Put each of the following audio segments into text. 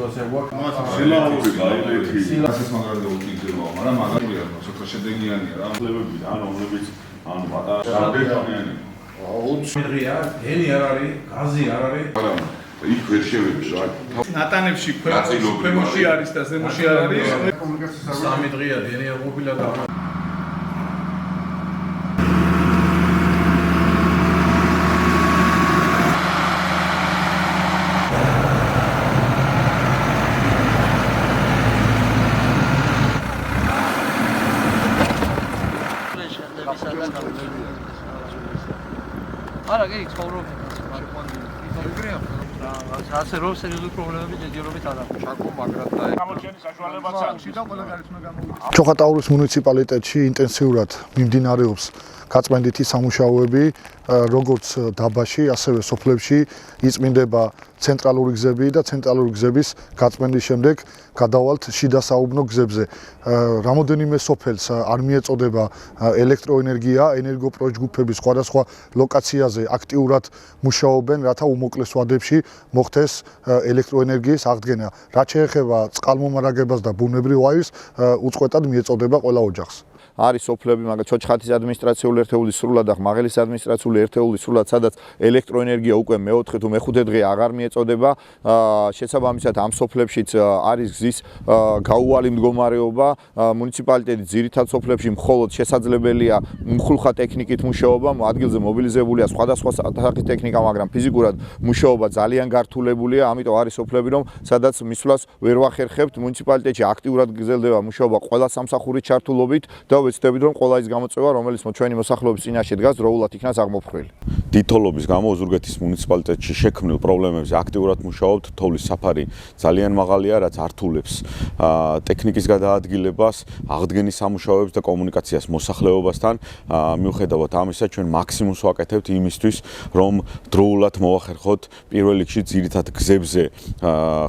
სიტუაცია გვაქვს. სილაური გაიგეთი. ასეც მაგრად უწიდება, მაგრამ მაგარია, ცოტა შედეგიანია რა. ლებები ან რომლებიც ანუ პატარა ბეტონიანი. აუცილებლია, ენი არ არის, გაზი არ არის. მაგრამ იქ ვერ შევედი რა. ნატანებში ქვემოში არის და ზემოში არ არის. სამი დღეა ენი არ ყოფილა და არა, კი, ცხოვრობ. ასე რომ სერიოზული პრობლემები ჯერჯერობით არ აქვს. ჩაკო მაგრად და გამოჩენის საშუალებაც აქვს და ყველა გარისმე გამოვიდა. ჩოხატაურის მუნიციპალიტეტში ინტენსიურად მიმდინარეობს გაწმენდითი სამუშაოები, როგორც დაბაში, ასევე სოფლებში იწმინდება ცენტრალური გზები და ცენტრალური გზების გაწმენდის შემდეგ გადავალთ შიდა საუბნო გზებზე. რამოდენიმე სოფელს არ მიეწოდება ელექტროენერგია, ენერგოპროჯგუფები სხვადასხვა ლოკაციაზე აქტიურად მუშაობენ, რათა უმოკლეს ვადებში მოხდეს ელექტროენერგიის აღდგენა. რაც შეეხება წყალმომარაგებას და ბუნებრივ აირს, უწყვეტად მიეწოდება ყველა ოჯახს. არის სოფლები, მაგალითად ჩოჩხათის ადმინისტრაციული ერთეული სრულად და მაღლის ადმინისტრაციული ერთეული სრულად, სადაც ელექტროენერგია უკვე მე-4 თუ მე-5 დღე აღარ მიეწოდება. შესაბამისად ამ სოფლებშიც არის გზის გაუვალი მდგომარეობა. მუნიციპალიტეტის ძირითად სოფლებში მხოლოდ შესაძლებელია მხოლხა ტექნიკით მუშაობა, ადგილზე მობილიზებულია სხვადასხვა სახის ტექნიკა, მაგრამ ფიზიკურად მუშაობა ძალიან გართულებულია, ამიტომ არის სოფლები, რომ სადაც მისვლას ვერ ვახერხებთ. მუნიციპალიტეტში აქტიურად გრძელდება მუშაობა ყველა სამსახურის ჩართულობით და ვეცდებით, რომ ყველა ის გამოწვევა, რომელიც ჩვენი მოსახლეობის წინაშე დგას, დროულად იქნას აღმოფხვრილი. დიდთოლობის გამო ოზურგეთის მუნიციპალიტეტში შექმნილ პრობლემებზე აქტიურად მუშაობთ. თოვლის საფარი ძალიან მაღალია, რაც ართულებს ტექნიკის გადაადგილებას, აღდგენის სამუშაოებს და კომუნიკაციას მოსახლეობასთან. მიუხედავად ამისა, ჩვენ მაქსიმუმს ვაკეთებთ იმისთვის, რომ დროულად მოვახერხოთ პირველ რიგში ძირითად გზებზე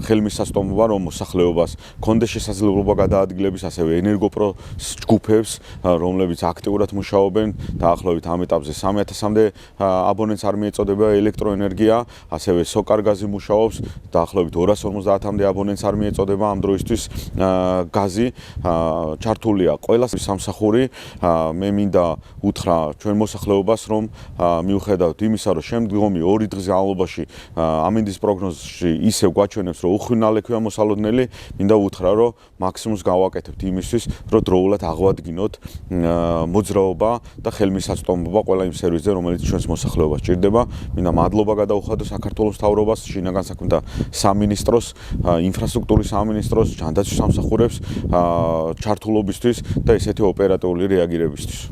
ხელმისაწვდომობა, რომ მოსახლეობას კონდეს შესაძლებლობა გადაადგილების, ასევე ენერგოპროჯგუფებს, რომლებიც აქტიურად მუშაობენ. დაახლოებით ამ ეტაპზე 3000-მდე აბონენტს არ მიეწოდება ელექტროენერგია, ასევე სოკარგაზი მუშაობს, დაახლოებით 250-მდე აბონენტს არ მიეწოდება ამ დროისთვის გაზი. ჩართულია ყველა სამსახური. მე მინდა უთხრა ჩვენ მოსახლეობას, რომ მიუხედავად იმისა, რომ შემდგომი 2 დღის განმავლობაში ამინდის პროგნოზში ისევ გვაჩვენებს, რომ უხვინალექვია მოსალოდნელი, მინდა უთხრა, რომ მაქსიმუმს გავაკეთებთ იმისთვის, რომ დროულად აღვადგინოთ მოძრაობა და ხელმისაწვდომობა ყველა იმ სერვისზე, რომელიც ჩვენს მოსახლეობას ჭირდება. მინდა მადლობა გადაუხადო საქართველოს მთავრობას, შინაგან საქმეთა სამინისტროს, ინფრასტრუქტურის სამინისტროს, ჯანდაცვის სამსახურებს ჩართულობისთვის და ესეთი ოპერატიული რეაგირებისთვის.